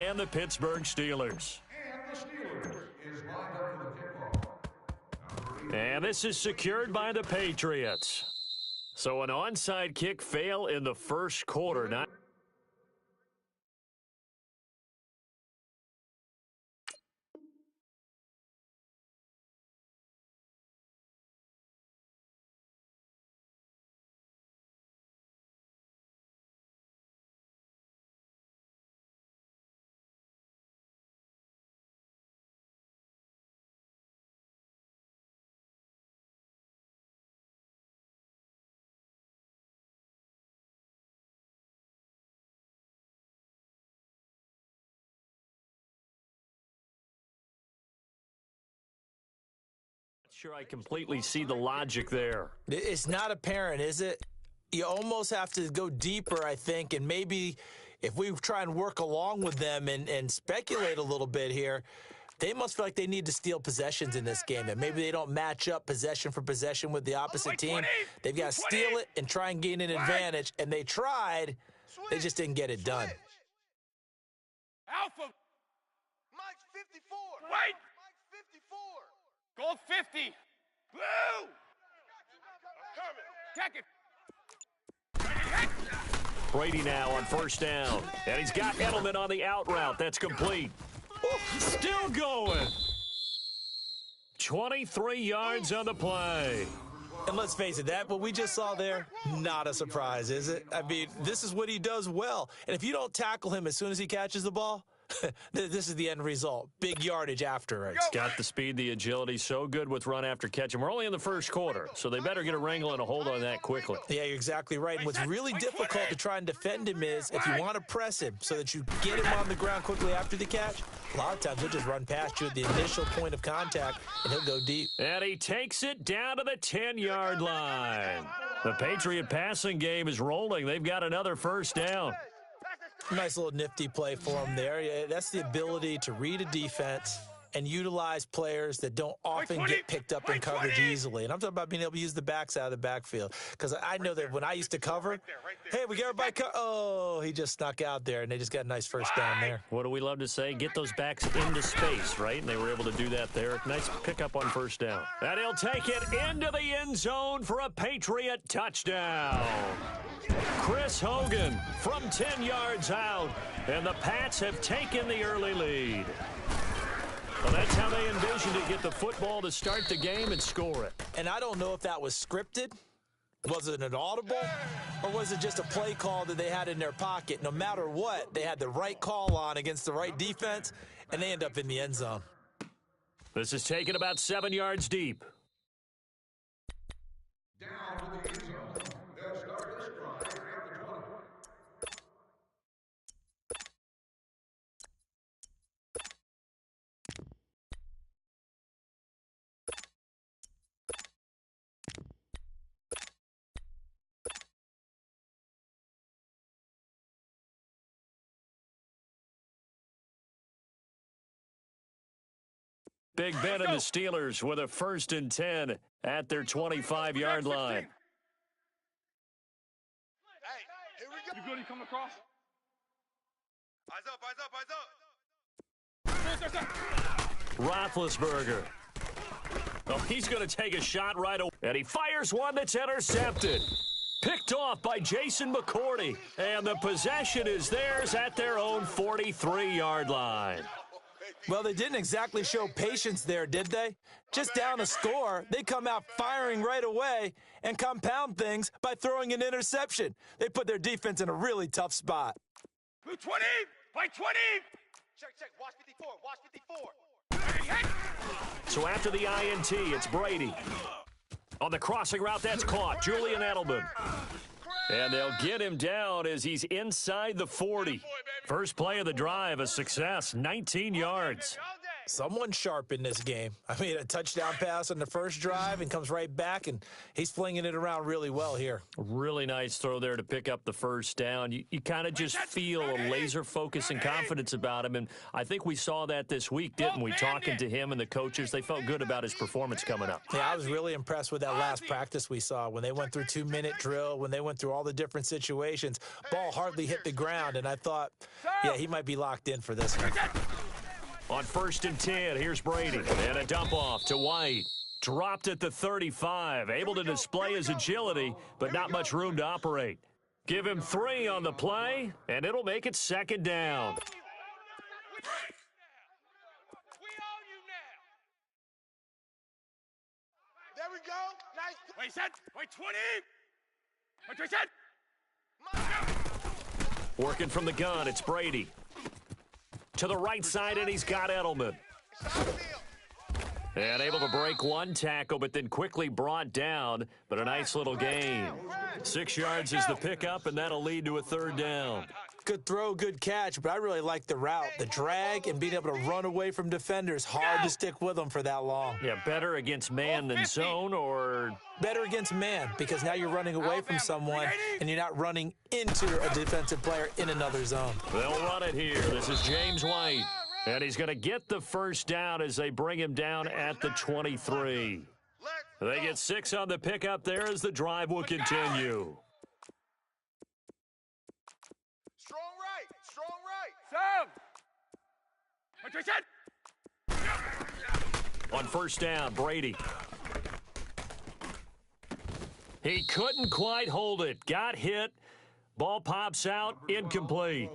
And the Pittsburgh Steelers. And this is secured by the Patriots. So an onside kick fail in the first quarter. Not sure I completely see the logic there. It's not apparent, is it? You almost have to go deeper, I think, and maybe if we try and work along with them and speculate a little bit here, they must feel like they need to steal possessions in this game, and maybe they don't match up possession for possession with the opposite team. They've got to steal it and try and gain an advantage, and they tried. They just didn't get it done. Alpha! Mike's 54! Wait! Mike's 54! Gold 50! Blue! Check it! Brady now on first down. And he's got Edelman on the out route. That's complete. Still going. 23 yards on the play. And let's face it, that what we just saw there, not a surprise, is it? I mean, this is what he does well. And if you don't tackle him as soon as he catches the ball, this is the end result. Big yardage afterwards. Got the speed, the agility, so good with run after catch. And we're only in the first quarter, so they better get a wrangle and a hold on that quickly. Yeah, you're exactly right. And what's really difficult to try and defend him is if you want to press him so that you get him on the ground quickly after the catch, a lot of times he'll just run past you at the initial point of contact, and he'll go deep. And he takes it down to the 10-yard line. The Patriot passing game is rolling. They've got another first down. Nice little nifty play for him there. Yeah, that's the ability to read a defense and utilize players that don't often get picked up in coverage easily. And I'm talking about being able to use the backs out of the backfield. Because I know that when I used to cover, hey, we got everybody oh, he just snuck out there, and they just got a nice first down there. What do we love to say? Get those backs into space, right? And they were able to do that there. Nice pickup on first down. And he'll take it into the end zone for a Patriot touchdown. Chris Hogan from 10 yards out, and the Pats have taken the early lead. Well, that's how they envisioned to get the football to start the game and score it. And I don't know if that was scripted. Was it an audible? Or was it just a play call that they had in their pocket? No matter what, they had the right call on against the right defense, and they end up in the end zone. This is taken about 7 yards deep. Down to the end zone. They'll start this drive at the 20. Big Ben and the Steelers with a 1st and 10 at their 25-yard line. Hey, here we go. You good? You coming across? Eyes up. Roethlisberger. Oh, he's going to take a shot right away. And he fires one that's intercepted. Picked off by Jason McCourty. And the possession is theirs at their own 43-yard line. Well, they didn't exactly show patience there, did they? Just down a score, they come out firing right away and compound things by throwing an interception. They put their defense in a really tough spot. 20! By 20! Check. Watch 54. Watch 54. So after the INT, it's Brady. On the crossing route, that's caught. Julian Edelman. And they'll get him down as he's inside the 40. First play of the drive, a success, 19 yards. Someone's sharp in this game. I mean, a touchdown pass on the first drive and comes right back, and he's flinging it around really well here. Really nice throw there to pick up the first down. You kind of just feel a laser focus and confidence about him, and I think we saw that this week, didn't we? Talking to him and the coaches, they felt good about his performance coming up. Yeah, I was really impressed with that last practice we saw when they went through 2-minute drill, when they went through all the different situations. Ball hardly hit the ground, and I thought, yeah, he might be locked in for this one. On 1st and 10, here's Brady. And a dump off to White. Dropped at the 35. Able to display his agility, but not much room to operate. Give him 3 on the play, and it'll make it 2nd down. There we go. Nice. Wait, set. Wait, 20. Wait, set. Working from the gun, it's Brady. To the right side, and he's got Edelman. And able to break one tackle, but then quickly brought down. But a nice little gain. 6 yards is the pickup, and that'll lead to a 3rd down. Good throw, good catch, but I really like the route. The drag and being able to run away from defenders. Hard to stick with them for that long. Yeah, better against man than zone, or better against man, because now you're running away from someone and you're not running into a defensive player in another zone. They'll run it here. This is James White. And he's going to get the 1st down as they bring him down at the 23. They get 6 on the pickup there as the drive will continue. Strong right. On 1st down, Brady. He couldn't quite hold it. Got hit. Ball pops out. Incomplete.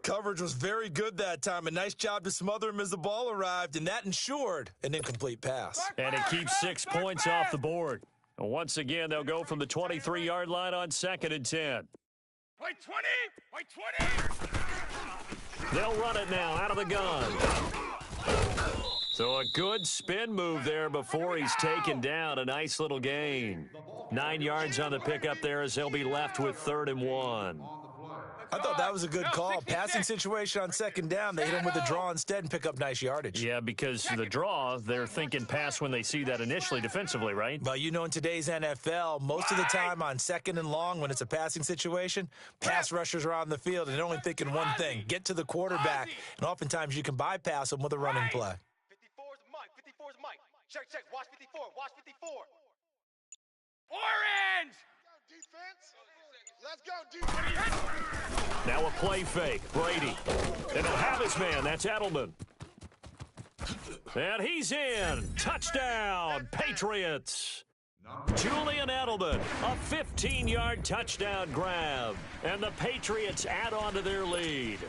Coverage was very good that time. A nice job to smother him as the ball arrived, and that ensured an incomplete pass. And it keeps 6 points off the board. And once again, they'll go from the 23-yard line on 2nd and 10. Wait, 20. Wait, 20. They'll run it now out of the gun. So a good spin move there before he's taken down. A nice little gain. 9 yards on the pickup there as they'll be left with 3rd and 1. I thought that was a good call. Passing situation on 2nd down. They hit him with a draw instead and pick up nice yardage. Yeah, because the draw, they're thinking pass when they see that initially defensively, right? Well, you know, in today's NFL, most of the time on 2nd and long, when it's a passing situation, pass rushers are on the field and they're only thinking one thing, get to the quarterback. And oftentimes you can bypass them with a running play. 54's Mike. 54's Mike. Check. Watch 54. Watch 54. Orange! Defense. Let's go, defense. Now a play fake. Brady. And he'll have his man. That's Edelman. And he's in. Touchdown, Patriots. Julian Edelman, a 15-yard touchdown grab. And the Patriots add on to their lead.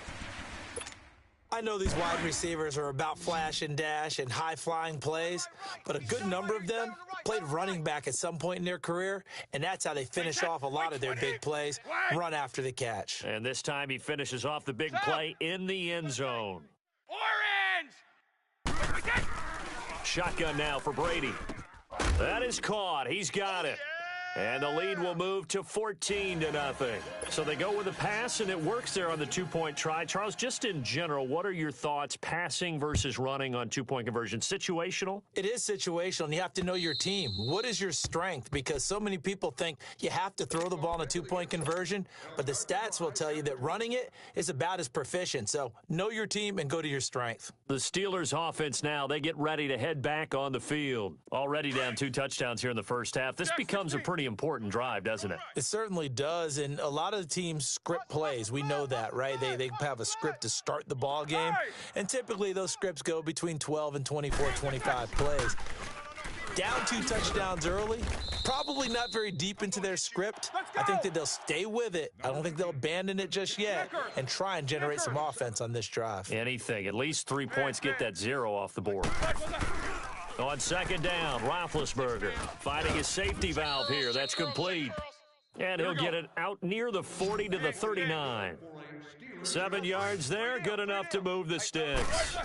I know these wide receivers are about flash and dash and high-flying plays, but a good number of them played running back at some point in their career, and that's how they finish off a lot of their big plays, run after the catch. And this time he finishes off the big play in the end zone. Orange! Shotgun now for Brady. That is caught. He's got it. And the lead will move to 14-0. So they go with a pass, and it works there on the two-point try. Charles, just in general, what are your thoughts passing versus running on two-point conversion? Situational? It is situational, and you have to know your team. What is your strength? Because so many people think you have to throw the ball in a two-point conversion, but the stats will tell you that running it is about as proficient. So know your team and go to your strength. The Steelers' offense now, they get ready to head back on the field. Already down 2 touchdowns here in the first half. This becomes a pretty important drive, doesn't it? It certainly does, and a lot of the teams script plays. We know that, right? They have a script to start the ball game, and typically those scripts go between 12 and 24, 25 plays. Down 2 touchdowns early, probably not very deep into their script. I think that they'll stay with it. I don't think they'll abandon it just yet and try and generate some offense on this drive. Anything. At least 3 points, get that 0 off the board. On second down, Roethlisberger finding his safety valve here. That's complete. And he'll get it out near the 40 to the 39. 7 yards there, good enough to move the sticks.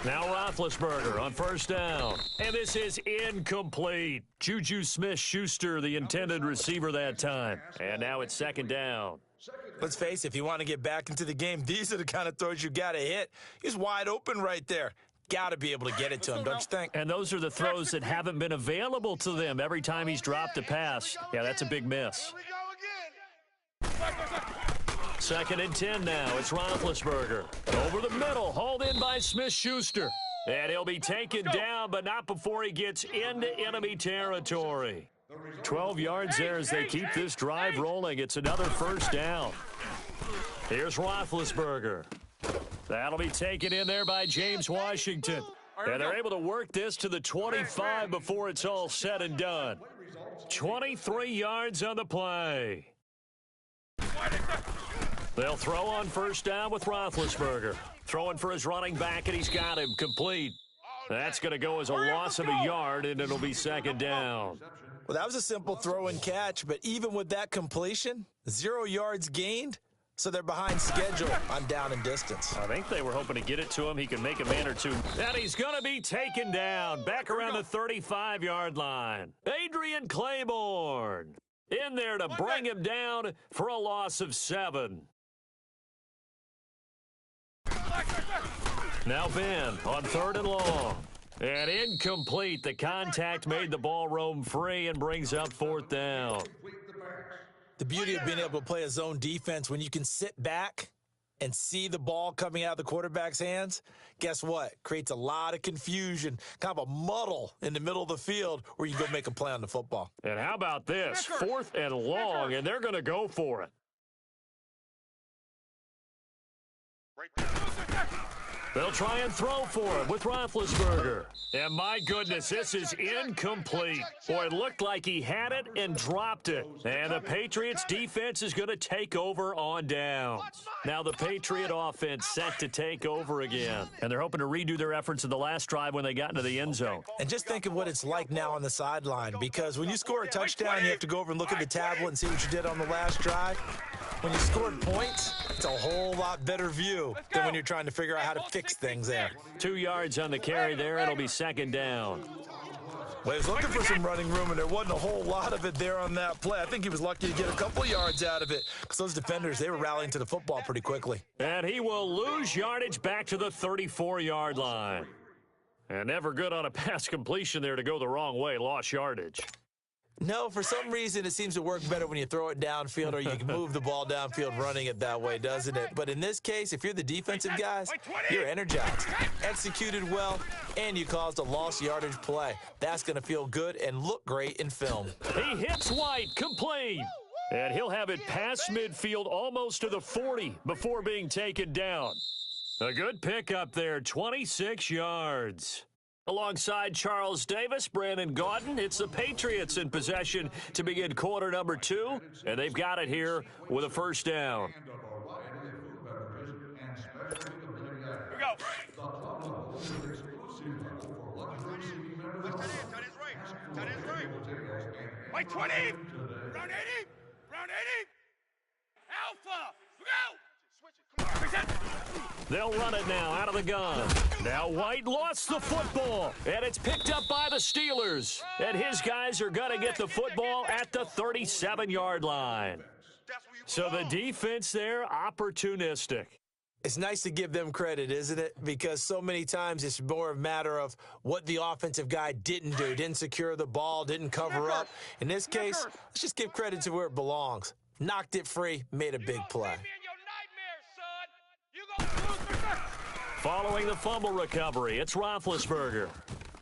Now Roethlisberger on first down. And this is incomplete. Juju Smith-Schuster, the intended receiver that time. And now it's second down. Let's face it, if you want to get back into the game, these are the kind of throws you got to hit. He's wide open right there. Got to be able to get it to him, don't you think? And those are the throws that haven't been available to them every time he's dropped a pass. Yeah, that's a big miss. Second and 10 now. It's Roethlisberger. Over the middle, hauled in by Smith-Schuster. And he'll be taken down, but not before he gets into enemy territory. 12 yards there as they keep this drive rolling. It's another first down. Here's Roethlisberger. That'll be taken in there by James Washington. And they're able to work this to the 25 before it's all said and done. 23 yards on the play. They'll throw on first down with Roethlisberger. Throwing for his running back, and he's got him complete. That's going to go as a loss of a yard, and it'll be second down. Well, that was a simple throw and catch, but even with that completion, 0 yards gained, so they're behind schedule on down and distance. I think they were hoping to get it to him. He can make a man or two. And he's going to be taken down back around the 35-yard line. Adrian Claiborne in there to bring him down for a loss of 7. Now Ben on 3rd and long. And incomplete. The contact made the ball roam free and brings up 4th down. The beauty of being able to play a zone defense when you can sit back and see the ball coming out of the quarterback's hands, guess what? Creates a lot of confusion, kind of a muddle in the middle of the field where you go make a play on the football. And how about this? 4th and long, and they're going to go for it. They'll try and throw for it with Roethlisberger. And my goodness, this is incomplete. Boy, it looked like he had it and dropped it. And the Patriots defense is going to take over on downs. Now the Patriot offense set to take over again. And they're hoping to redo their efforts in the last drive when they got into the end zone. And just think of what it's like now on the sideline, because when you score a touchdown, you have to go over and look at the tablet and see what you did on the last drive. When you scored points, it's a whole lot better view than when you're trying to figure out how to fix things there. 2 yards on the carry there. It'll be second down. Well, he was looking for some running room, and there wasn't a whole lot of it there on that play. I think he was lucky to get a couple yards out of it because those defenders, they were rallying to the football pretty quickly. And he will lose yardage back to the 34-yard line. And never good on a pass completion there to go the wrong way. Lost yardage. No, for some reason, it seems to work better when you throw it downfield or you can move the ball downfield running it that way, doesn't it? But in this case, if you're the defensive guys, you're energized, executed well, and you caused a lost yardage play. That's going to feel good and look great in film. He hits White, complete. And he'll have it past midfield almost to the 40 before being taken down. A good pickup there, 26 yards. Alongside Charles Davis, Brandon Gaudin, it's the Patriots in possession to begin quarter number 2, and they've got it here with a first down. Here we go. Tight end's right. White 20. Round 80. Round 80. Alpha. We go. They'll run it now out of the gun. Now White lost the football, and it's picked up by the Steelers. And his guys are going to get the football at the 37-yard line. So the defense there, opportunistic. It's nice to give them credit, isn't it? Because so many times it's more a matter of what the offensive guy didn't do, didn't secure the ball, didn't cover up. In this case, let's just give credit to where it belongs. Knocked it free, made a big play. Following the fumble recovery, it's Roethlisberger.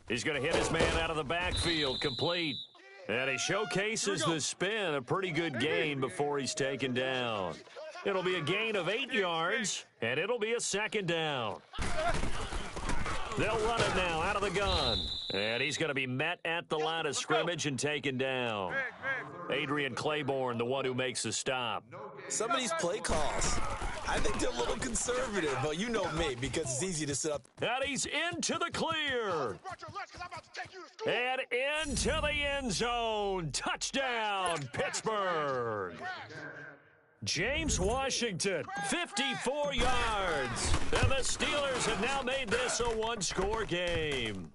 He's going to hit his man out of the backfield, complete. And he showcases the spin, a pretty good gain before he's taken down. It'll be a gain of 8 yards, and it'll be a second down. They'll run it now out of the gun. And he's going to be met at the line of scrimmage and taken down. Adrian Claiborne, the one who makes the stop. Some of these play calls, I think they're a little conservative, but you know me, because it's easy to set up. And he's into the clear. And into the end zone. Touchdown, Pittsburgh. James Washington, 54 yards. And the Steelers have now made this a one-score game.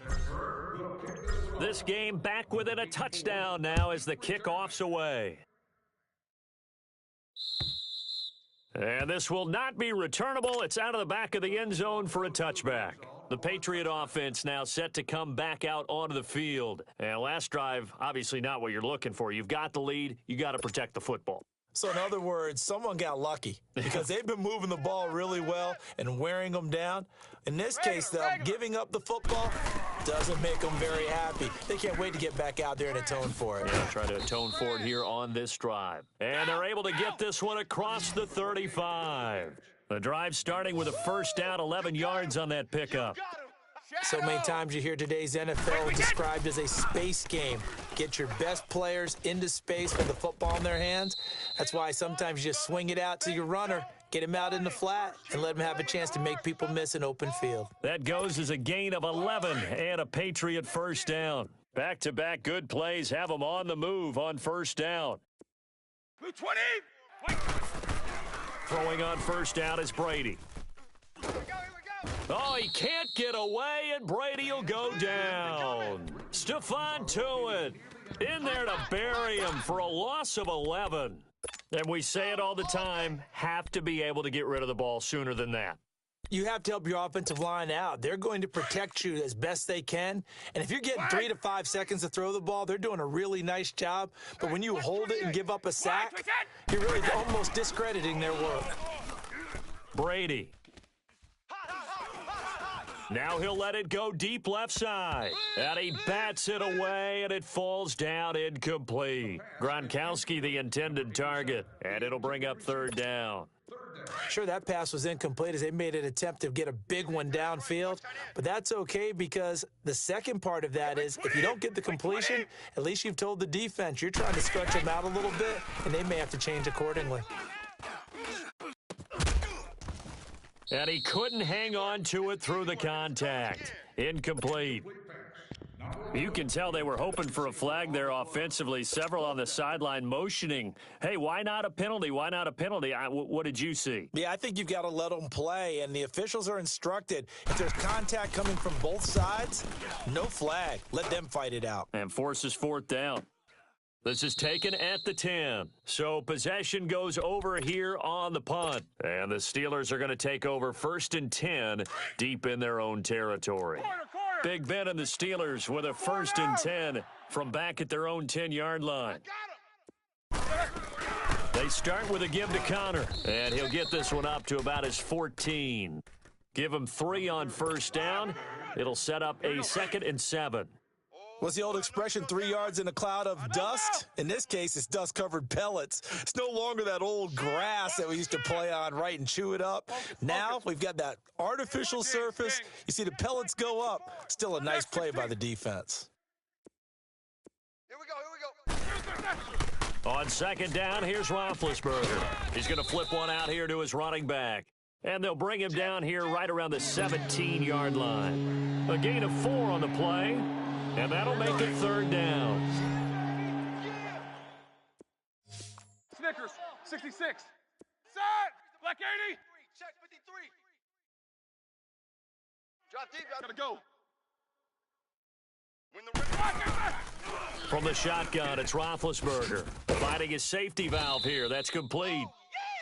Pittsburgh will kick this This game back within a touchdown now as the kickoff's away. And this will not be returnable. It's out of the back of the end zone for a touchback. The Patriot offense now set to come back out onto the field. And last drive, obviously not what you're looking for. You've got the lead. You got to protect the football. So in other words, someone got lucky because they've been moving the ball really well and wearing them down. In this case, though, giving up the football doesn't make them very happy. They can't wait to get back out there and atone for it. Yeah, try to atone for it here on this drive. And they're able to get this one across the 35. The drive starting with a first down, 11 yards on that pickup. So many times you hear today's NFL described as a space game. Get your best players into space with the football in their hands. That's why sometimes you just swing it out to your runner, get him out in the flat, and let him have a chance to make people miss an open field. That goes as a gain of 11 and a Patriot first down. Back-to-back good plays have them on the move on first down. 20. Throwing on first down is Brady. Oh, he can't get away, and Brady will go down. Stephon Tuitt in there to bury him for a loss of 11. And we say it all the time, have to be able to get rid of the ball sooner than that. You have to help your offensive line out. They're going to protect you as best they can. And if you're getting 3 to 5 seconds to throw the ball, they're doing a really nice job. But when you hold it and give up a sack, you're really almost discrediting their work. Brady. Now he'll let it go deep left side. And he bats it away, and it falls down incomplete. Gronkowski, the intended target, and it'll bring up third down. Sure, that pass was incomplete as they made an attempt to get a big one downfield, but that's okay because the second part of that is if you don't get the completion, at least you've told the defense you're trying to stretch them out a little bit, and they may have to change accordingly. And he couldn't hang on to it through the contact. Incomplete. You can tell they were hoping for a flag there offensively. Several on the sideline motioning. Hey, why not a penalty? Why not a penalty? What did you see? Yeah, I think you've got to let them play, and the officials are instructed. If there's contact coming from both sides, no flag. Let them fight it out. And forces fourth down. This is taken at the 10. So possession goes over here on the punt. And the Steelers are going to take over 1st and 10 deep in their own territory. Big Ben and the Steelers with a 1st and 10 from back at their own 10-yard line. They start with a give to Connor, and he'll get this one up to about his 14. Give him 3 on first down. It'll set up a 2nd and 7. What's the old expression, 3 yards in a cloud of dust? In this case, it's dust-covered pellets. It's no longer that old grass that we used to play on, right, and chew it up. Now we've got that artificial surface. You see the pellets go up. Still a nice play by the defense. Here we go. On 2nd down, here's Roethlisberger. He's going to flip one out here to his running back. And they'll bring him down here right around the 17-yard line. A gain of 4 on the play. And that'll make it 3rd down. Snickers, 66. Set. Black 80. Check 53. Drop deep. Gotta go. Win the rim. From the shotgun, it's Roethlisberger. Finding his safety valve here. That's complete.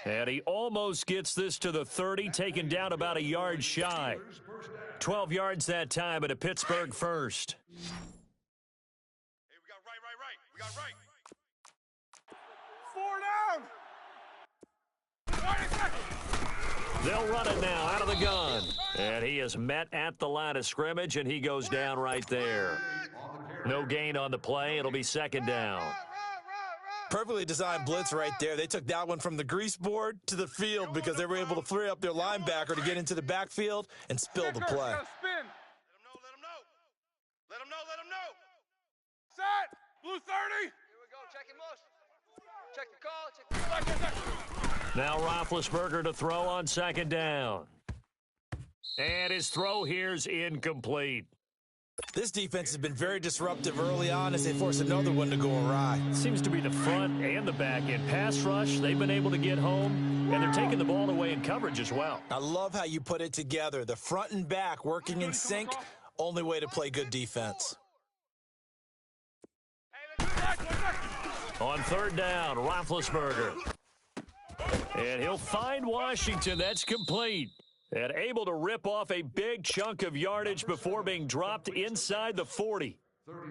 And he almost gets this to the 30, taken down about a yard shy. 12 yards that time, and a Pittsburgh first. Hey, we got right. We got right. 4 down. They'll run it now out of the gun. And he is met at the line of scrimmage, and he goes down right there. No gain on the play. It'll be 2nd down. Perfectly designed blitz right there. They took that one from the grease board to the field because they were able to free up their linebacker to get into the backfield and spill the play. Let him know. Set. Blue 30. Here we go. Check him motion. Check the call. Now Roethlisberger to throw on 2nd down. And his throw here's incomplete. This defense has been very disruptive early on as they force another one to go awry. Seems to be the front and the back end. Pass rush, they've been able to get home, and they're taking the ball away in coverage as well. I love how you put it together. The front and back working in sync, only way to play good defense. On third down, Roethlisberger. And he'll find Washington. That's complete. And able to rip off a big chunk of yardage before being dropped inside the 40.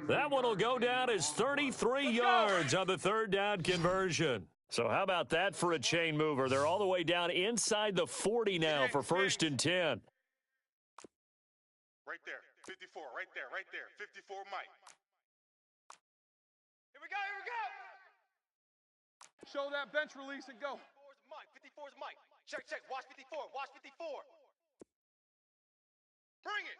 That one will go down as 33 yards on the third down conversion. So how about that for a chain mover? They're all the way down inside the 40 now for 1st and 10. Right there. 54. Right there. 54, Mike. Here we go. Show that bench release and go. 54's Mike. Check. Watch 54. Bring it.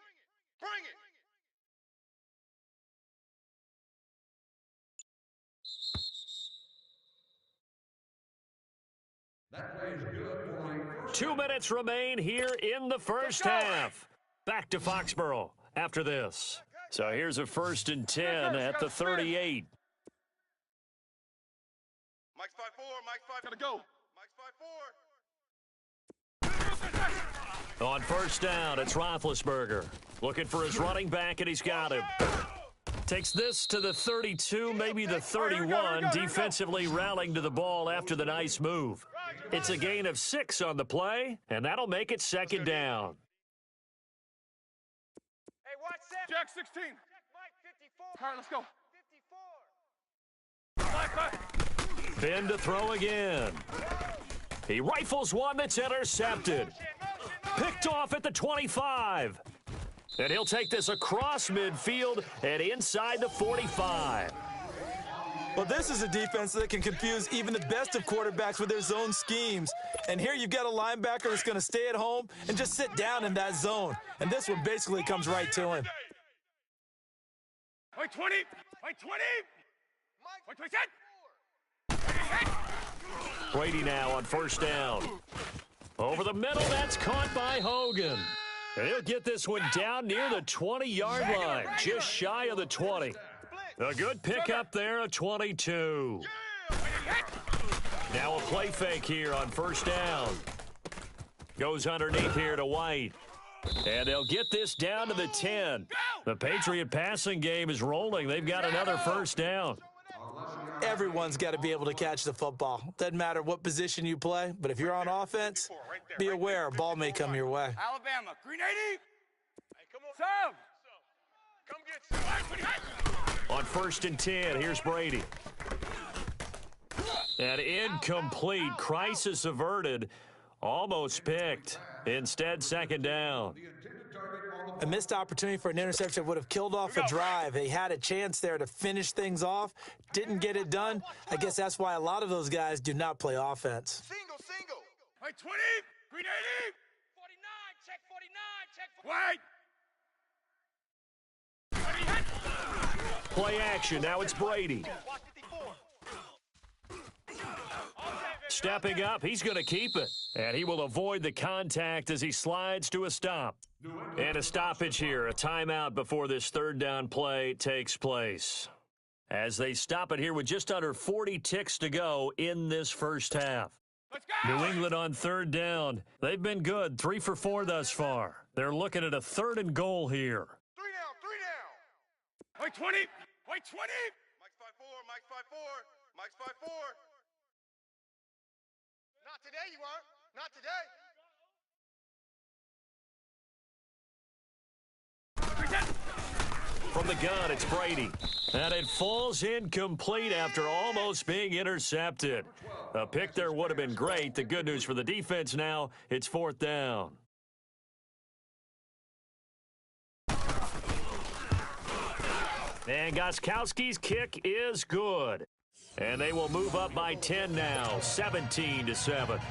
That play is good for a first 2 minutes remain here in the first half. Back to Foxborough after this. So here's a 1st and 10 at the 38. Mike's 5-4. Gotta go. Mike's 5-4. On first down, it's Roethlisberger. Looking for his running back, and he's got him. Takes this to the 32, maybe the 31, defensively rallying to the ball after the nice move. It's a gain of 6 on the play, and that'll make it 2nd down. Hey, watch that. Jack 16. Mike 54. All right, let's go. 54. Finn to throw again. He rifles one that's intercepted. Picked off at the 25. And he'll take this across midfield and inside the 45. Well, this is a defense that can confuse even the best of quarterbacks with their zone schemes. And here you've got a linebacker that's going to stay at home and just sit down in that zone. And this one basically comes right to him. Wait, 20. Wait, 20. Wait, 20. Brady now on first down. Over the middle, that's caught by Hogan. And he'll get this one down near the 20-yard line, just shy of the 20. A good pickup there, a 22. Now a play fake here on first down. Goes underneath here to White. And they'll get this down to the 10. The Patriot passing game is rolling. They've got another first down. Everyone's got to be able to catch the football. Doesn't matter what position you play, but if you're on offense, be aware a ball may come your way. Alabama, green 80. Hey, come on. Come get some. On 1st and 10, here's Brady. And incomplete. Crisis averted. Almost picked. Instead, 2nd down. A missed opportunity for an interception would have killed off a drive. They had a chance there to finish things off. Didn't get it done. I guess that's why a lot of those guys do not play offense. Single. Hey, 20. Green 80. 49. Check 49. Check. Wait. Play action. Now it's Brady. Stepping up, he's going to keep it. And he will avoid the contact as he slides to a stop. And a stoppage here, a timeout before this 3rd down play takes place. As they stop it here with just under 40 ticks to go in this first half. Let's go. New England on 3rd down. They've been good, 3 for 4 thus far. They're looking at a 3rd and goal here. 3 down. Wait, 20. Wait, 20. Mike's 5-4. Mike's 5-4. Not today, you aren't. Not today. From the gun, it's Brady. And it falls incomplete after almost being intercepted. A pick there would have been great. The good news for the defense now, it's 4th down. And Gostkowski's kick is good. And they will move up by 10 now, 17-7.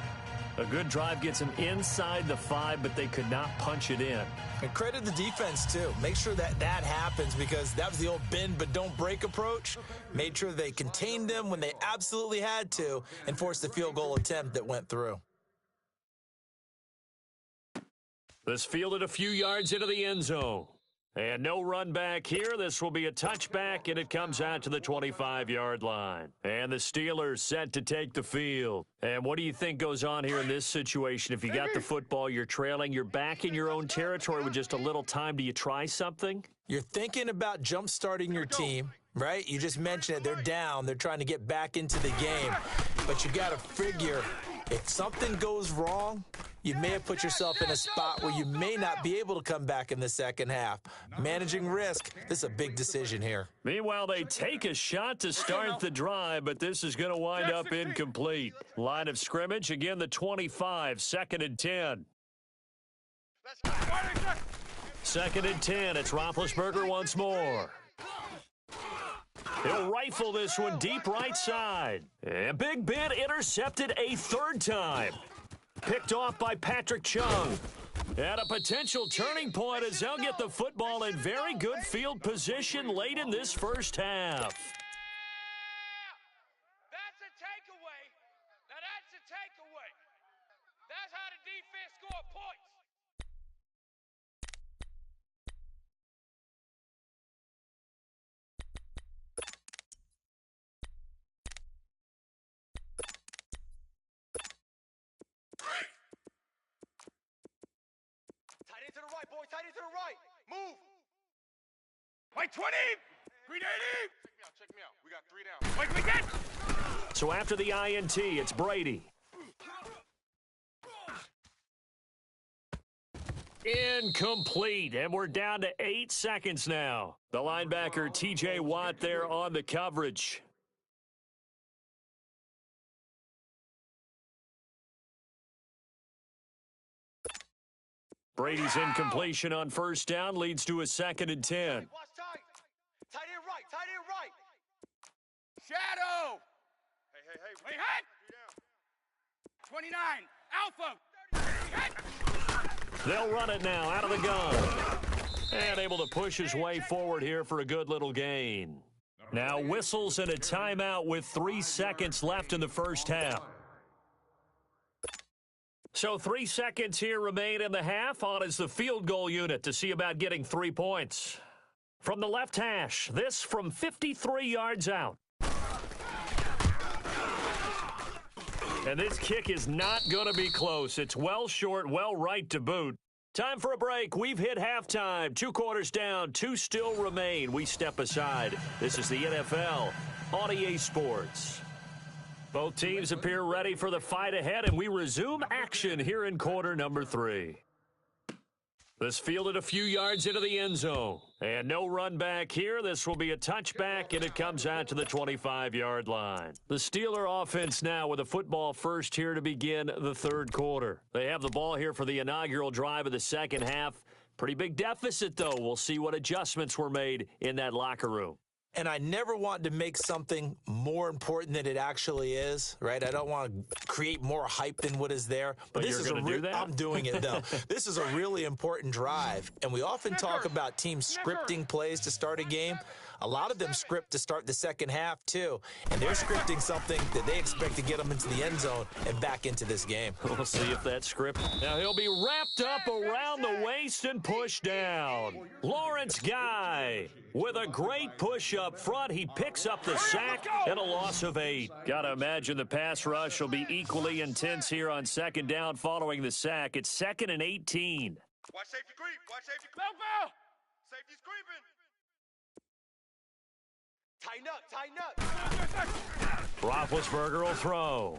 A good drive gets them inside the 5, but they could not punch it in. And credit the defense, too. Make sure that happens because that was the old bend but don't break approach. Made sure they contained them when they absolutely had to and forced the field goal attempt that went through. This fielded a few yards into the end zone. And no run back here. This will be a touchback, and it comes out to the 25-yard line. And the Steelers set to take the field. And what do you think goes on here in this situation? If you got the football, you're trailing, you're back in your own territory with just a little time. Do you try something? You're thinking about jump-starting your team. right? You just mentioned it. They're down. They're trying to get back into the game. But you got to figure if something goes wrong, you may have put yourself in a spot where you may not be able to come back in the second half. Managing risk, this is a big decision here. Meanwhile, they take a shot to start the drive, but this is going to wind up incomplete. Line of scrimmage, again, the 25, 2nd and 10. 2nd and 10, it's Roethlisberger once more. He'll rifle this one deep right side. And Big Ben intercepted a 3rd time. Picked off by Patrick Chung. At a potential turning point as they'll get the football in very good field position late in this first half. That's a takeaway. Now that's a takeaway. That's how the defense score points. Tight end to the right, boy. Tight end to the right. Move. White 20. Green 80. Check me out. We got 3 down. Wait, we get. So after the INT, it's Brady. Incomplete, and we're down to 8 seconds now. The linebacker, T.J. Watt, there on the coverage. Brady's incompletion on 1st down leads to a 2nd and 10. Watch tight. Tight end right. Tight end right. Shadow. Hey. Wait, hit. 29. Alpha. Hit. They'll run it now out of the gun. And able to push his way forward here for a good little gain. Now whistles and a timeout with 3 seconds left in the first half. So 3 seconds here remain in the half. On is the field goal unit to see about getting 3 points. From the left hash, this from 53 yards out. And this kick is not going to be close. It's well short, well right to boot. Time for a break. We've hit halftime. 2 quarters down, 2 still remain. We step aside. This is the NFL on EA Sports. Both teams appear ready for the fight ahead, and we resume action here in quarter number 3. This fielded a few yards into the end zone. And no run back here. This will be a touchback, and it comes out to the 25-yard line. The Steeler offense now with a football first here to begin the 3rd quarter. They have the ball here for the inaugural drive of the second half. Pretty big deficit, though. We'll see what adjustments were made in that locker room. And I never want to make something more important than it actually is, right? I don't want to create more hype than what is there. But this is do that? I'm doing it, though. This is a really important drive. And we often talk about teams scripting plays to start a game. A lot of them script to start the second half, too. And they're scripting something that they expect to get them into the end zone and back into this game. We'll see if that script. Now he'll be wrapped up around the waist and pushed down. Lawrence Guy with a great push up front. He picks up the sack and a loss of 8. Gotta imagine the pass rush will be equally intense here on 2nd down following the sack. It's 2nd and 18. Watch safety creep. Watch safety creep. Safety's creeping. Tighten up. Roethlisberger will throw.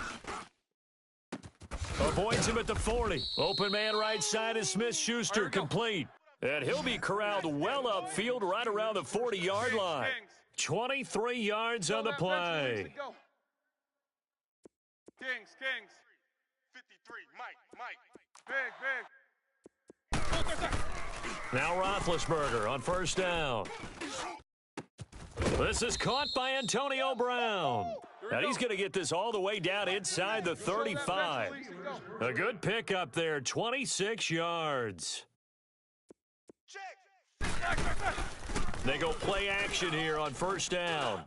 Avoids him at the 40. Open man right side is Smith-Schuster, complete. And he'll be corralled well upfield right around the 40-yard line. 23 yards on the play. Kings. 53. Mike. Big. Now Roethlisberger on 1st down. This is caught by Antonio Brown. And he's going to get this all the way down inside the 35. A good pickup there, 26 yards. They go play action here on 1st down.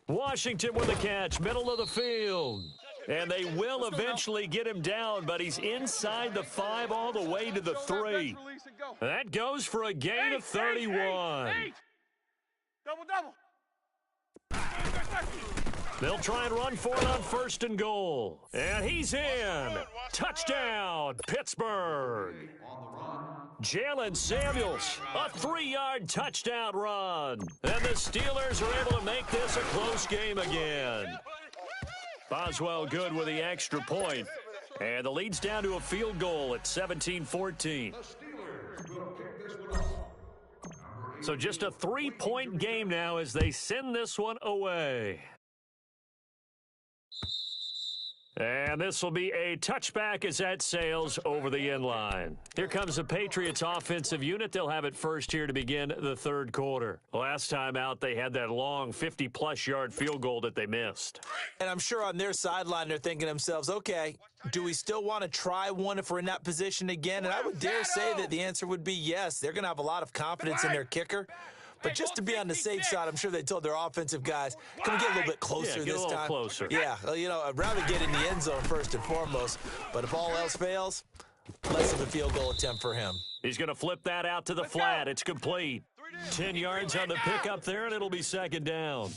Washington with a catch, middle of the field. And they will eventually get him down, but he's inside the 5 all the way to the 3. That goes for a gain of 31. Double. They'll try and run for it on 1st and goal. And he's in. Touchdown, Pittsburgh. Jalen Samuels, a 3-yard touchdown run. And the Steelers are able to make this a close game again. Boswell good with the extra point. And the lead's down to a field goal at 17-14. So just a 3-point game now as they send this one away. And this will be a touchback as that sails over the end line. Here comes the Patriots offensive unit. They'll have it first here to begin the third quarter. Last time out, they had that long 50-plus yard field goal that they missed. And I'm sure on their sideline, they're thinking to themselves, okay, do we still want to try one if we're in that position again? And I would dare say that the answer would be yes. They're going to have a lot of confidence in their kicker. But just to be on the safe side, I'm sure they told their offensive guys, can we get a little bit closer this time? Closer. Yeah, you know, I'd rather get in the end zone first and foremost. But if all else fails, less of a field goal attempt for him. He's going to flip that out to the flat. It's complete. 10 yards on the pickup there, and it'll be second down.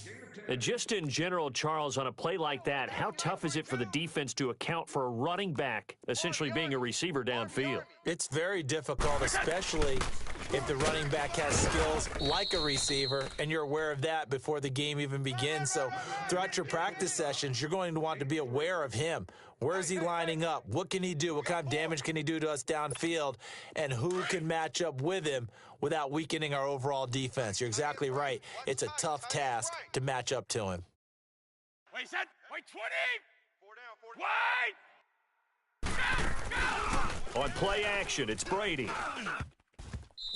And just in general, Charles, on a play like that, how tough is it for the defense to account for a running back essentially being a receiver downfield? It's very difficult, especially if the running back has skills like a receiver, and you're aware of that before the game even begins. So throughout your practice sessions, you're going to want to be aware of him. Where is he lining up? What can he do? What kind of damage can he do to us downfield? And who can match up with him without weakening our overall defense? You're exactly right. It's a tough task to match up to him. Wait, set. Wait, 20. 4 down. Wide. On play action, it's Brady.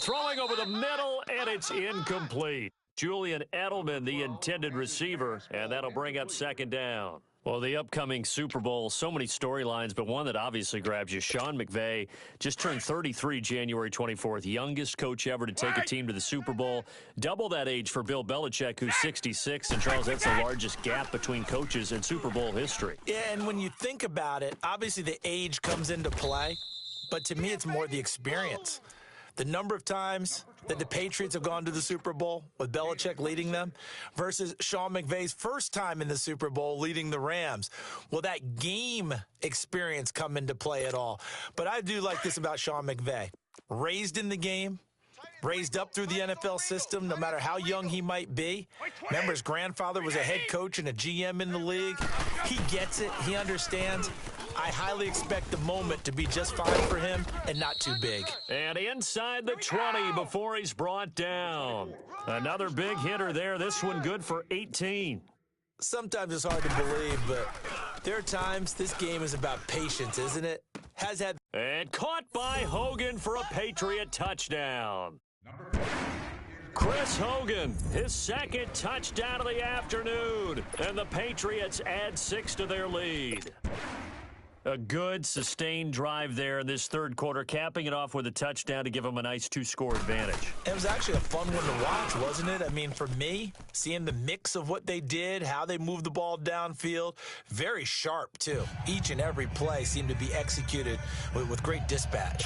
Throwing over the middle, and it's incomplete. Julian Edelman, the intended receiver, and that'll bring up second down. Well, the upcoming Super Bowl, so many storylines, but one that obviously grabs you. Sean McVay just turned 33 January 24th, youngest coach ever to take a team to the Super Bowl. Double that age for Bill Belichick, who's 66. And, Charles, that's the largest gap between coaches in Super Bowl history. Yeah, and when you think about it, obviously the age comes into play, but to me it's more the experience. The number of times that the Patriots have gone to the Super Bowl with Belichick leading them versus Sean McVay's first time in the Super Bowl leading the Rams. Will that game experience come into play at all? But I do like this about Sean McVay. Raised in the game, raised up through the NFL system, no matter how young he might be. Remember, his grandfather was a head coach and a GM in the league. He gets it. He understands. I highly expect the moment to be just fine for him and not too big. And inside the 20 before he's brought down. Another big hitter there. This one good for 18. Sometimes it's hard to believe, but there are times this game is about patience, isn't it? And caught by Hogan for a Patriot touchdown. Chris Hogan, his second touchdown of the afternoon. And the Patriots add 6 to their lead. A good, sustained drive there in this third quarter, capping it off with a touchdown to give them a nice 2-score advantage. It was actually a fun one to watch, wasn't it? I mean, for me, seeing the mix of what they did, how they moved the ball downfield, very sharp, too. Each and every play seemed to be executed with great dispatch.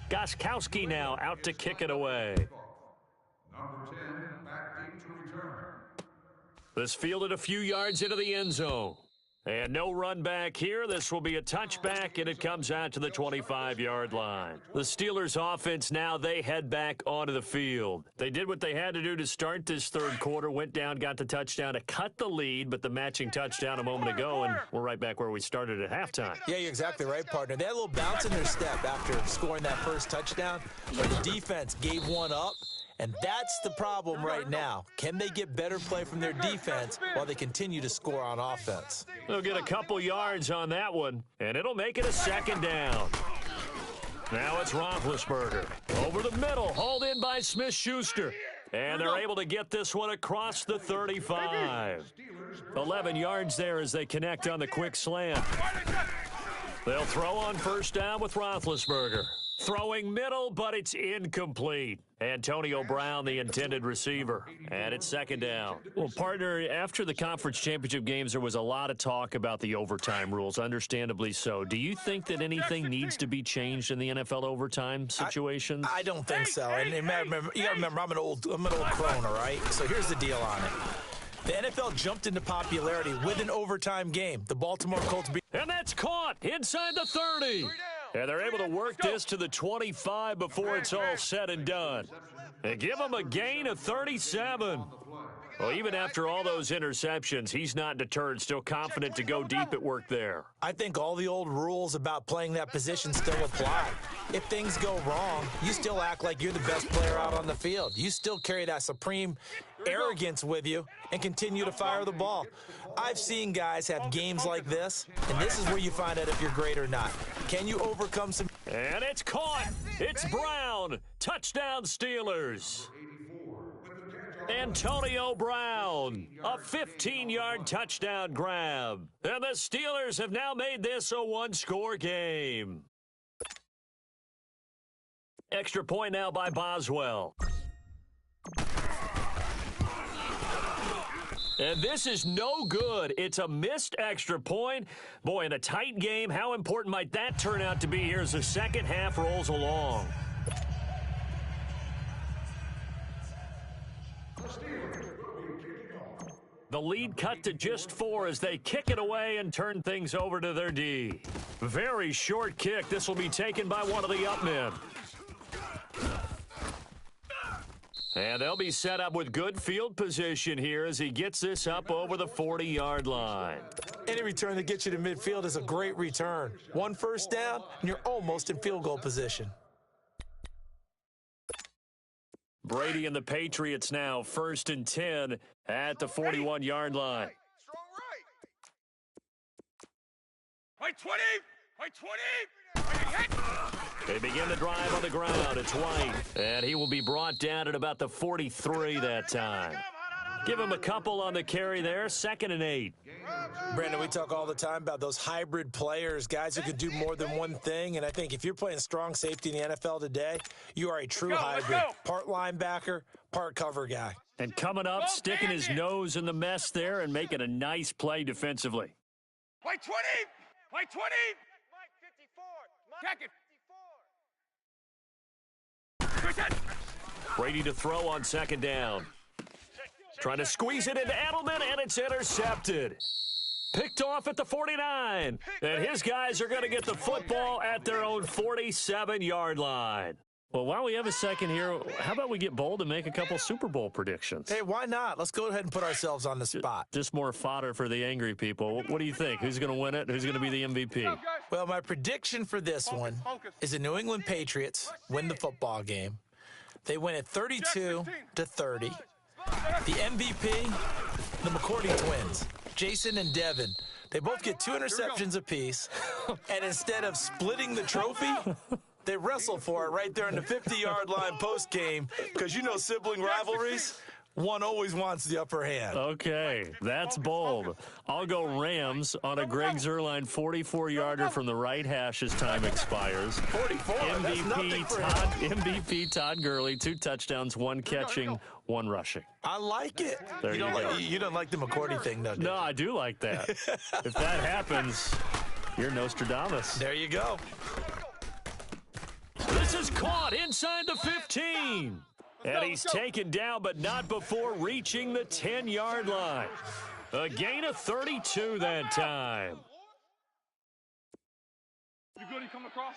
Gostkowski now out to kick it away. Number 10, back deep to return. This fielded a few yards into the end zone. And no run back here. This will be a touchback, and it comes out to the 25-yard line. The Steelers' offense now, they head back onto the field. They did what they had to do to start this third quarter, went down, got the touchdown to cut the lead, but the matching touchdown a moment ago, and we're right back where we started at halftime. Yeah, you're exactly right, partner. They had a little bounce in their step after scoring that first touchdown, but the defense gave one up. And that's the problem right now. Can they get better play from their defense while they continue to score on offense? They'll get a couple yards on that one, and it'll make it a second down. Now it's Roethlisberger. Over the middle, hauled in by Smith-Schuster. And they're able to get this one across the 35. 11 yards there as they connect on the quick slant. They'll throw on first down with Roethlisberger. Throwing middle, but it's incomplete. Antonio Brown, the intended receiver. And it's second down. Well, partner, after the conference championship games, there was a lot of talk about the overtime rules, understandably so. Do you think that anything needs to be changed in the NFL overtime situations? I don't think so. And you got to remember, I'm an old crone, all right? So here's the deal on it. The NFL jumped into popularity with an overtime game. The Baltimore Colts beat. And that's caught inside the 30. And they're able to work this to the 25 before it's all said and done. And give him a gain of 37. Well, even after all those interceptions, he's not deterred, still confident to go deep at work there. I think all the old rules about playing that position still apply. If things go wrong, you still act like you're the best player out on the field. You still carry that supreme arrogance with you and continue to fire the ball. I've seen guys have games like this, and this is where you find out if you're great or not. Can you overcome some... And it's caught. It's Brown. Touchdown, Steelers. Antonio Brown, a 15-yard touchdown grab. And the Steelers have now made this a one-score game. Extra point now by Boswell. And this is no good. It's a missed extra point. Boy, in a tight game, how important might that turn out to be here as the second half rolls along? The lead cut to just 4 as they kick it away and turn things over to their D. Very short kick. This will be taken by one of the up men. And they'll be set up with good field position here as he gets this up over the 40-yard line. Any return that gets you to midfield is a great return. One first down, and you're almost in field goal position. Brady and the Patriots now 1st and 10 at the 41-yard line. Strong right. Right 20. Right 20. Hit. They begin the drive on the ground. It's White, and he will be brought down at about the 43 that time. Give him a couple on the carry there. 2nd and 8. Brandon, we talk all the time about those hybrid players, guys who could do more than one thing, and I think if you're playing strong safety in the NFL today, you are a true hybrid. Part linebacker, part cover guy. And coming up, sticking his nose in the mess there and making a nice play defensively. Right 20. Right 20. Mike 54. Check it. Brady to throw on 2nd down. Trying to squeeze it into Edelman, and it's intercepted. Picked off at the 49. And his guys are going to get the football at their own 47-yard line. Well, while we have a second here, how about we get bold and make a couple Super Bowl predictions? Hey, why not? Let's go ahead and put ourselves on the spot. Just more fodder for the angry people. What do you think? Who's going to win it? Who's going to be the MVP? Well, my prediction for this one is the New England Patriots win the football game. They win it 32-30. The MVP, the McCourty twins, Jason and Devin. They both get 2 interceptions apiece, and instead of splitting the trophy, they wrestle for it right there in the 50-yard line post-game because you know sibling rivalries, one always wants the upper hand. Okay, that's bold. I'll go Rams on a Greg Zuerlein 44-yarder from the right hash as time expires. 44, that's nothing for him. MVP Todd Gurley, 2 touchdowns, 1 catching, 1 rushing. I like it. There you go. You don't like the McCourty thing, though, do you? No, I do like that. If that happens, you're Nostradamus. There you go. This is caught inside the 15. And he's taken down, but not before reaching the 10-yard line. A gain of 32 that time. You good? You coming across?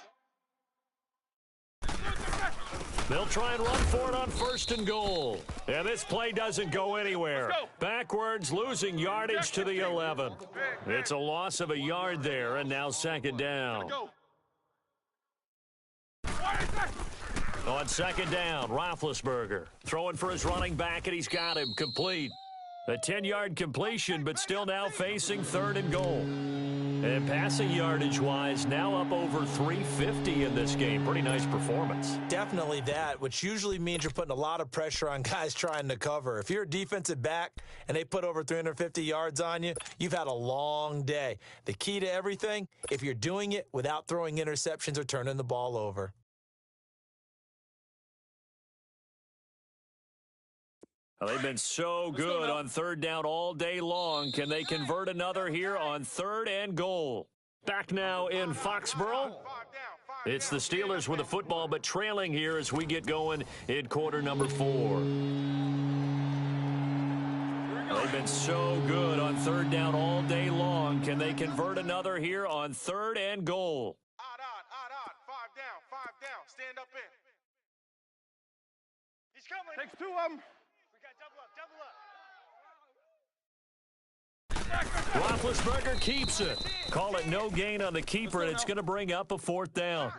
They'll try and run for it on 1st and goal. And this play doesn't go anywhere. Backwards, losing yardage to the 11. It's a loss of a yard there, and now 2nd down. On 2nd down, Roethlisberger throwing for his running back, and he's got him complete. A 10-yard completion, but still now facing 3rd and goal. And passing yardage-wise, now up over 350 in this game. Pretty nice performance. Definitely that, which usually means you're putting a lot of pressure on guys trying to cover. If you're a defensive back and they put over 350 yards on you, you've had a long day. The key to everything, if you're doing it without throwing interceptions or turning the ball over. Well, they've been so good on 3rd down all day long. Can they convert another here on 3rd and goal? Back now in Foxborough. It's the Steelers with the football, but trailing here as we get going in quarter number 4. They've been so good on 3rd down all day long. Can they convert another here on 3rd and goal? Takes two of them. We got double up. Roethlisberger keeps it. Call it no gain on the keeper, and it's going to bring up a 4th down.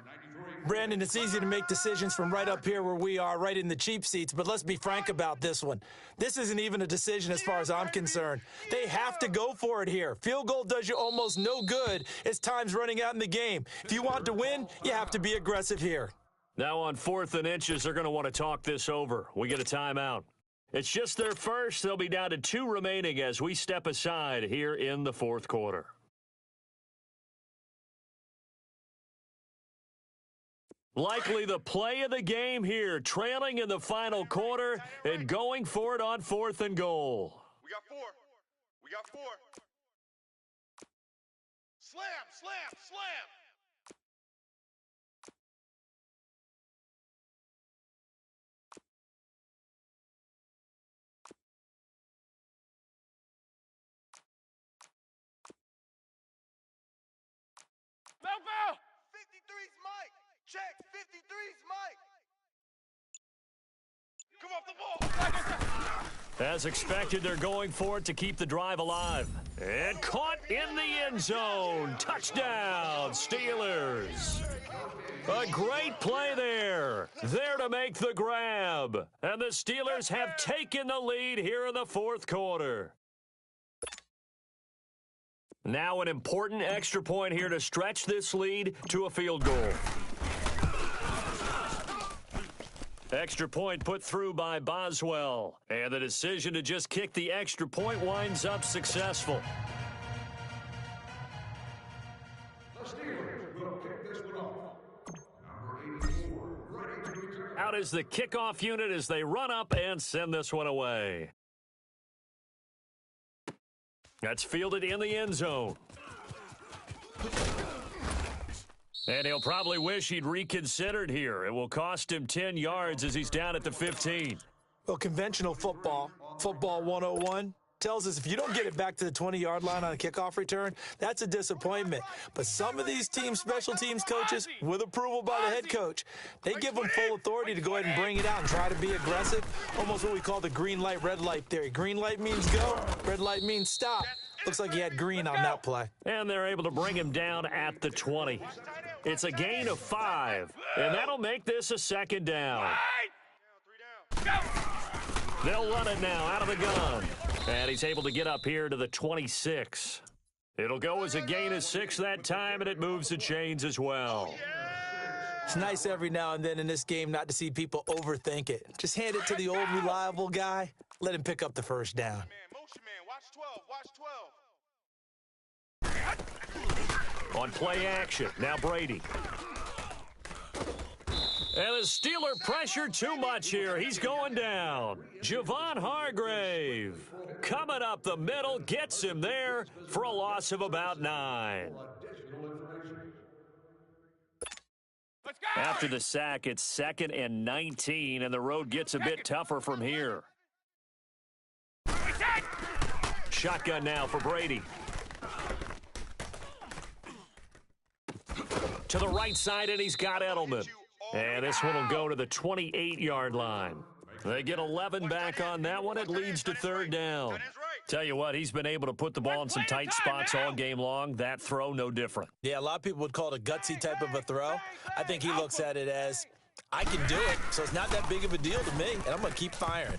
Brandon, it's easy to make decisions from right up here where we are, right in the cheap seats, but let's be frank about this one. This isn't even a decision as far as I'm concerned. They have to go for it here. Field goal does you almost no good as time's running out in the game. If you want to win, you have to be aggressive here. Now on 4th and inches, they're going to want to talk this over. We get a timeout. It's just their first. They'll be down to 2 remaining as we step aside here in the 4th quarter. Likely the play of the game here, trailing in the final quarter and going for it on 4th and goal. We got 4. We got 4. Slam, slam, slam. Bell. 53's Mike. Check. 53's Mike. Come off the ball. As expected, they're going for it to keep the drive alive. And caught in the end zone. Touchdown, Steelers. A great play there. There to make the grab. And the Steelers have taken the lead here in the 4th quarter. Now an important extra point here to stretch this lead to a field goal. Extra point put through by Boswell. And the decision to just kick the extra point winds up successful. The Steelers will kick this one off. Number 84, ready to return. Out is the kickoff unit as they run up and send this one away. That's fielded in the end zone. And he'll probably wish he'd reconsidered here. It will cost him 10 yards as he's down at the 15. Well, conventional football 101, tells us if you don't get it back to the 20-yard line on a kickoff return, that's a disappointment. But some of these team special teams coaches, with approval by the head coach, they give them full authority to go ahead and bring it out and try to be aggressive, almost what we call the green light, red light theory. Green light means go, red light means stop. Looks like he had green on that play. And they're able to bring him down at the 20. It's a gain of 5, and that'll make this a 2nd down. They'll run it now out of the gun. And he's able to get up here to the 26. It'll go as a gain of 6 that time, and it moves the chains as well. It's nice every now and then in this game not to see people overthink it. Just hand it to the old reliable guy. Let him pick up the 1st down. Motion man, watch 12, watch 12. On play action, now Brady. And the Steeler pressure too much here. He's going down. Javon Hargrave coming up the middle, gets him there for a loss of about 9. After the sack, it's 2nd and 19, and the road gets a bit tougher from here. Shotgun now for Brady. To the right side, and he's got Edelman. And this one will go to the 28-yard line. They get 11 back on that one. It leads to 3rd down. Tell you what, he's been able to put the ball in some tight spots all game long. That throw, no different. Yeah, a lot of people would call it a gutsy type of a throw. I think he looks at it as, I can do it, so it's not that big of a deal to me, and I'm going to keep firing.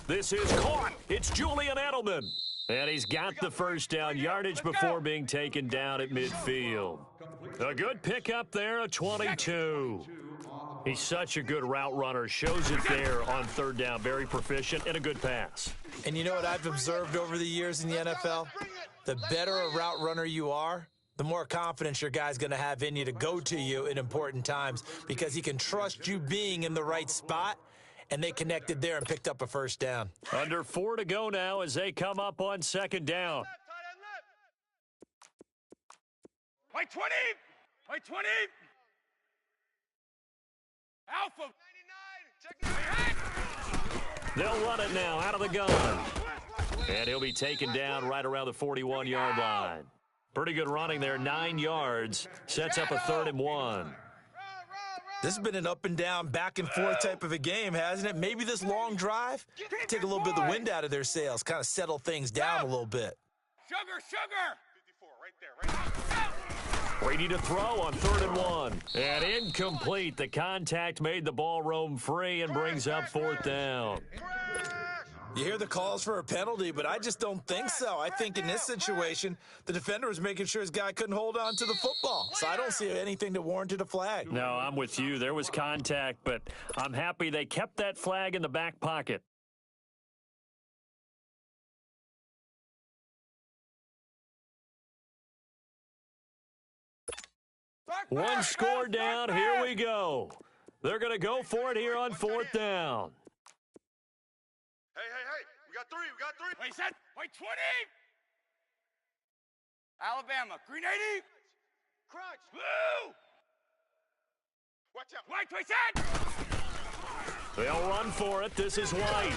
This is caught. It's Julian Edelman. And he's got the 1st down yardage before being taken down at midfield. A good pickup there, a 22. He's such a good route runner. Shows it there on 3rd down. Very proficient and a good pass. And you know what I've observed over the years in the NFL? The better a route runner you are, the more confidence your guy's going to have in you to go to you in important times because he can trust you being in the right spot. And they connected there and picked up a 1st down. Under 4 to go now as they come up on 2nd down. White 20. White 20. Alpha. 99. They'll run it now out of the gun. And he'll be taken down right around the 41-yard line. Pretty good running there, 9 yards. Sets up a 3rd and 1. This has been an up and down, back and forth type of a game, hasn't it? Maybe this long drive, take a little bit of the wind out of their sails, kind of settle things down a little bit. Sugar, sugar. 54, right there, right there. Brady to throw on 3rd and 1. And incomplete. The contact made the ball roam free and brings up 4th down. You hear the calls for a penalty, but I just don't think so. I think in this situation, the defender was making sure his guy couldn't hold on to the football. So I don't see anything that warranted a flag. No, I'm with you. There was contact, but I'm happy they kept that flag in the back pocket. One score down. Here we go. They're going to go for it here on 4th down. Hey, we got three. Wait, set. Wait, 20. Alabama, green 80. Crunch. Blue. Watch out. White, wait, set. They'll run for it. This is White.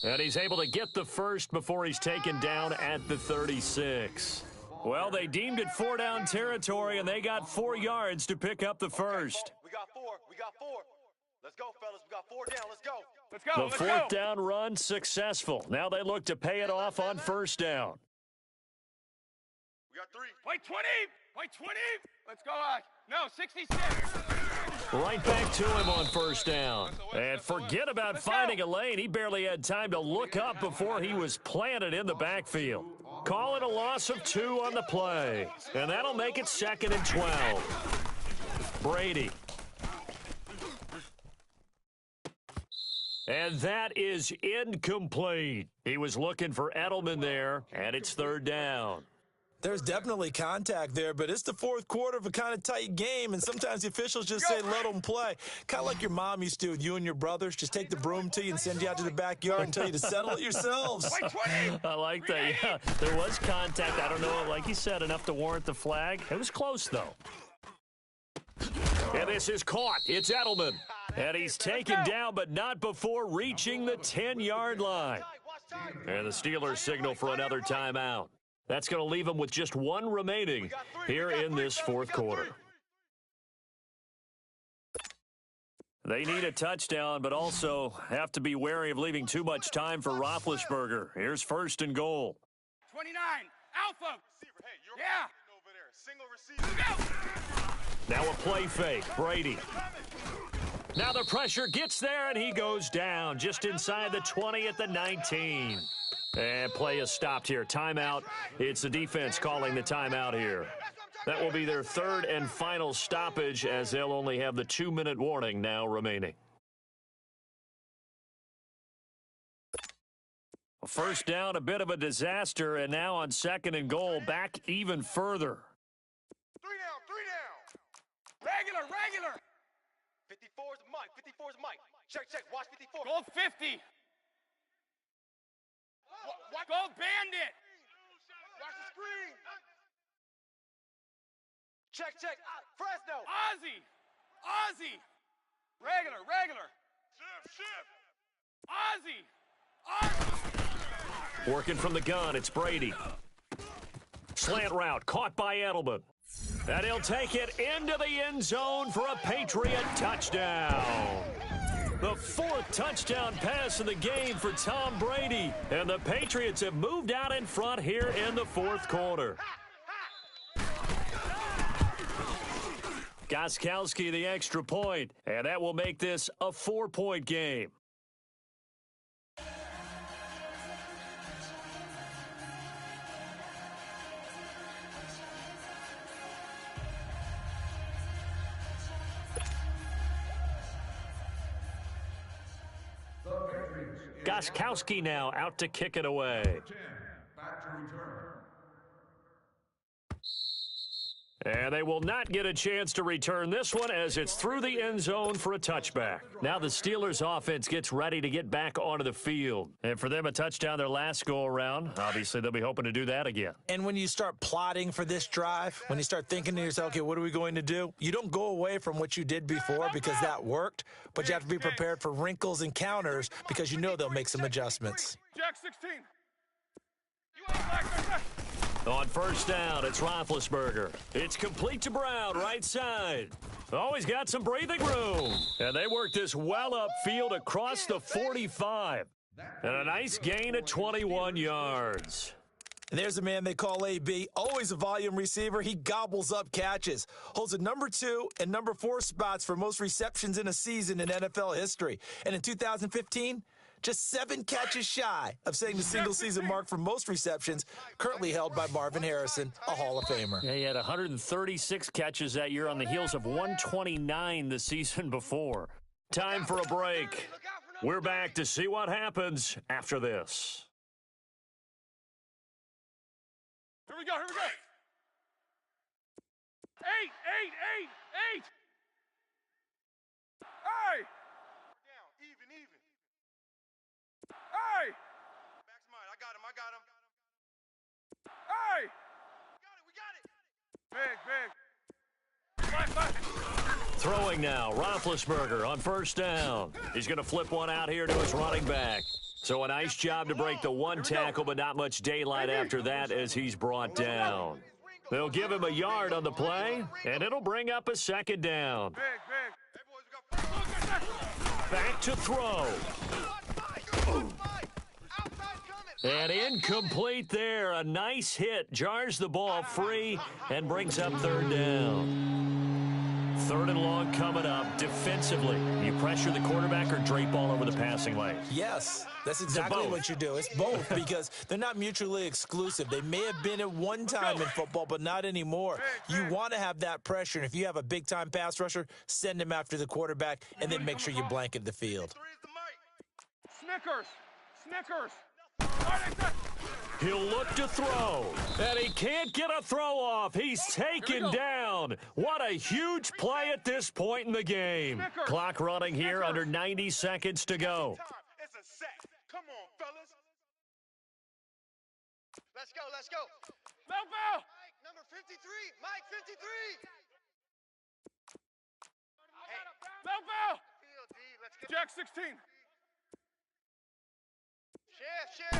And he's able to get the first before he's taken down at the 36. Well, they deemed it 4-down territory, and they got 4 yards to pick up the first. We got four. Let's go, fellas. We got 4 down. Let's go. Let's go. The 4th down run successful. Now they look to pay it off on 1st down. We got 3. Wait, 20. Wait, 20. Let's go. No, 66. Right back to him on 1st down. And forget about finding a lane. He barely had time to look up before he was planted in the backfield. Call it a loss of 2 on the play. And that'll make it 2nd and 12. Brady. And that is incomplete. He was looking for Edelman there, and it's 3rd down. There's definitely contact there, but it's the 4th quarter of a kind of tight game, and sometimes the officials just say, let them play. Kind of like your mom used to with you and your brothers. Just take the broom to you and send you out to the backyard and tell you to settle it yourselves. Wait, 20. I like that. Yeah, there was contact. I don't know, like you said, enough to warrant the flag. It was close, though. And this is caught. It's Edelman. And he's taken down, but not before reaching the 10-yard line. And the Steelers signal for another timeout. That's going to leave them with just 1 remaining here in this 4th quarter. They need a touchdown, but also have to be wary of leaving too much time for Roethlisberger. Here's 1st and goal. 29. Alpha. Hey, you're Yeah. over there. Single receiver. Now a play fake. Brady. Now the pressure gets there, and he goes down just inside the 20 at the 19. And play is stopped here. Timeout. It's the defense calling the timeout here. That will be their 3rd and final stoppage, as they'll only have the 2-minute warning now remaining. 1st down, a bit of a disaster, and now on 2nd and goal, back even further. 3 down. Regular. 54's Mike. Check. Watch 54. Gold 50. Gold bandit. Watch the screen. Check. Fresno. Ozzy. Regular. Ozzy. Working from the gun, it's Brady. Slant route, caught by Edelman. And he'll take it into the end zone for a Patriot touchdown. The 4th touchdown pass of the game for Tom Brady. And the Patriots have moved out in front here in the 4th quarter. Gostkowski the extra point, and that will make this a 4-point game. Gostkowski now out to kick it away. 10, back to return. And they will not get a chance to return this one as it's through the end zone for a touchback. Now the Steelers offense gets ready to get back onto the field. And for them, a touchdown their last go-around. Obviously, they'll be hoping to do that again. And when you start plotting for this drive, when you start thinking to yourself, okay, what are we going to do? You don't go away from what you did before because that worked, but you have to be prepared for wrinkles and counters because you know they'll make some adjustments. Jack 16. You ain't black. On first down, it's Roethlisberger. It's complete to Brown, right side. Oh, he's got some breathing room. And they work this well upfield across the 45. And a nice gain of 21 yards. And there's a man they call AB, always a volume receiver. He gobbles up catches, holds the number 2 and number 4 spots for most receptions in a season in NFL history. And in 2015, just 7 catches shy of setting the single-season mark for most receptions, currently held by Marvin Harrison, a Hall of Famer. Yeah, he had 136 catches that year on the heels of 129 the season before. Time for a break. We're back to see what happens after this. Here we go, here we go. 8, 8, 8, 8. Hey! Down, even. Hey! Back's mine. I got him. Hey! We got it. Big. Five. Throwing now, Roethlisberger on first down. He's going to flip one out here to his running back. So a nice job to break the one tackle, but not much daylight after that as he's brought down. They'll give him a yard on the play, and it'll bring up a second down. Big. Hey, boys, we got Back to throw. And incomplete there. A nice hit. Jars the ball free and brings up third down. Third and long coming up. Defensively, you pressure the quarterback or drape all over the passing lane? Yes, that's exactly what you do. It's both because they're not mutually exclusive. They may have been at one time in football, but not anymore. You want to have that pressure, and if you have a big-time pass rusher, send him after the quarterback, and then make sure you blanket the field. Snickers. He'll look to throw, and he can't get a throw off. He's taken down. What a huge play at this point in the game. Clock running here, under 90 seconds to go. It's a sack. Come on, fellas. Let's go. Bell. Number 53. Mike 53. Bell. Field D. Let's get Jack 16. Chef.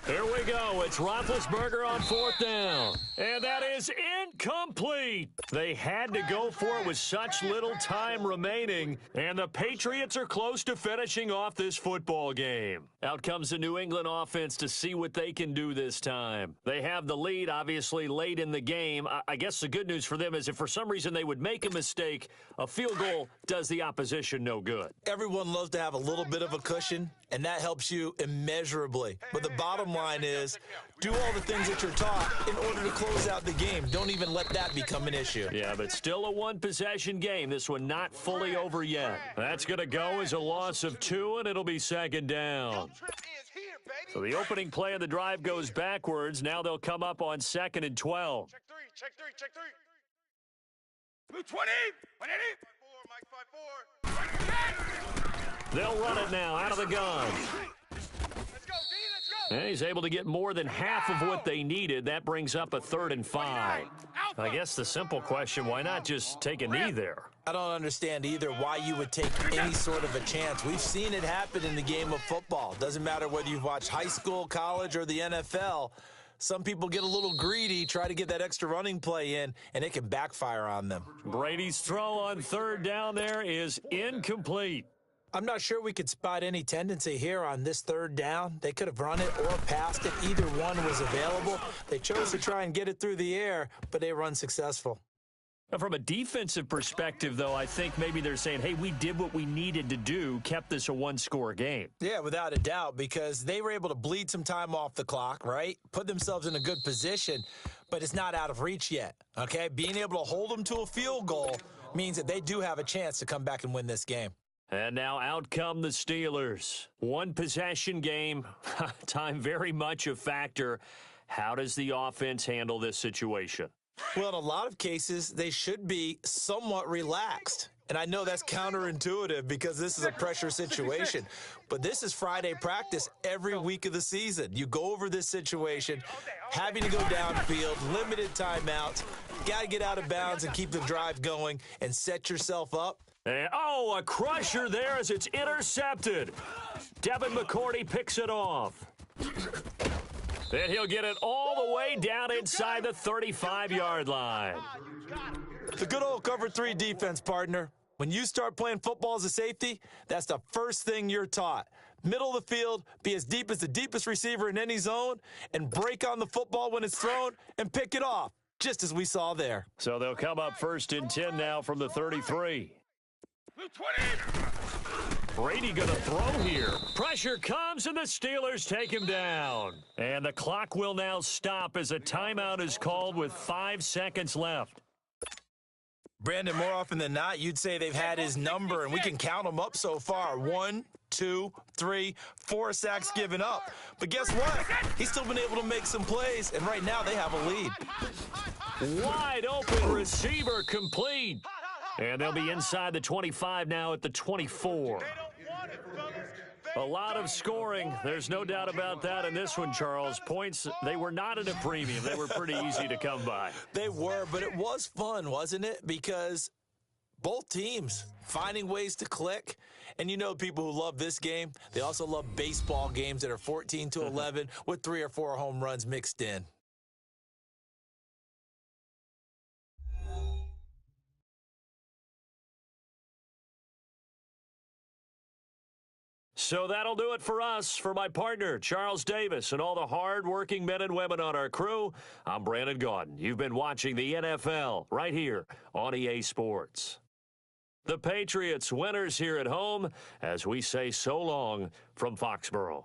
Here we go. It's Roethlisberger on fourth down. And that is incomplete. They had to go for it with such little time remaining. And the Patriots are close to finishing off this football game. Out comes the New England offense to see what they can do this time. They have the lead, obviously, late in the game. I guess the good news for them is if for some reason they would make a mistake, a field goal does the opposition no good. Everyone loves to have a little bit of a cushion, and that helps you immeasurably. But the bottom line is, do all the things that you're taught in order to close out the game. Don't even let that become an issue. Yeah, but still a one-possession game. This one not fully over yet. That's going to go as a loss of 2, and it'll be second down. So the opening play of the drive goes backwards. Now they'll come up on 2nd and 12. Check three. Blue 20. 180. 5-4, Mike 5-4. They'll run it now out of the gun. Let's go, D. Let's go. And he's able to get more than half of what they needed. That brings up a 3rd and 5. I guess the simple question, why not just take a knee there? I don't understand either why you would take any sort of a chance. We've seen it happen in the game of football. Doesn't matter whether you've watched high school, college, or the NFL. Some people get a little greedy, try to get that extra running play in, and it can backfire on them. Brady's throw on 3rd down there is incomplete. I'm not sure we could spot any tendency here on this 3rd down. They could have run it or passed it. Either one was available. They chose to try and get it through the air, but they were unsuccessful. Now, from a defensive perspective, though, I think maybe they're saying, hey, we did what we needed to do, kept this a one-score game. Yeah, without a doubt, because they were able to bleed some time off the clock, right? Put themselves in a good position, but it's not out of reach yet, okay? Being able to hold them to a field goal means that they do have a chance to come back and win this game. And now out come the Steelers. One-possession game, time very much a factor. How does the offense handle this situation? Well, in a lot of cases, they should be somewhat relaxed. And I know that's counterintuitive because this is a pressure situation. But this is Friday practice every week of the season. You go over this situation, having to go downfield, limited timeouts, got to get out of bounds and keep the drive going and set yourself up. And, a crusher there as it's intercepted. Devin McCourty picks it off. And he'll get it all the way down inside the 35-yard line. The good old cover 3 defense, partner. When you start playing football as a safety, that's the first thing you're taught. Middle of the field, be as deep as the deepest receiver in any zone, and break on the football when it's thrown and pick it off, just as we saw there. So they'll come up 1st and 10 now from the 33. Blue 20. Brady going to throw here. Pressure comes, and the Steelers take him down. And the clock will now stop as a timeout is called with 5 seconds left. Brandon, more often than not, you'd say they've had his number, and we can count them up so far. 1, 2, 3, 4 sacks given up. But guess what? He's still been able to make some plays, and right now they have a lead. Wide open receiver complete. And they'll be inside the 25 now at the 24. A lot of scoring. There's no doubt about that in this one, Charles. Points, they were not at a premium. They were pretty easy to come by. They were, but it was fun, wasn't it? Because both teams finding ways to click. And you know people who love this game, they also love baseball games that are 14-11 with 3 or 4 home runs mixed in. So that'll do it for us. For my partner, Charles Davis, and all the hard-working men and women on our crew, I'm Brandon Gaudin. You've been watching the NFL right here on EA Sports. The Patriots winners here at home as we say so long from Foxborough.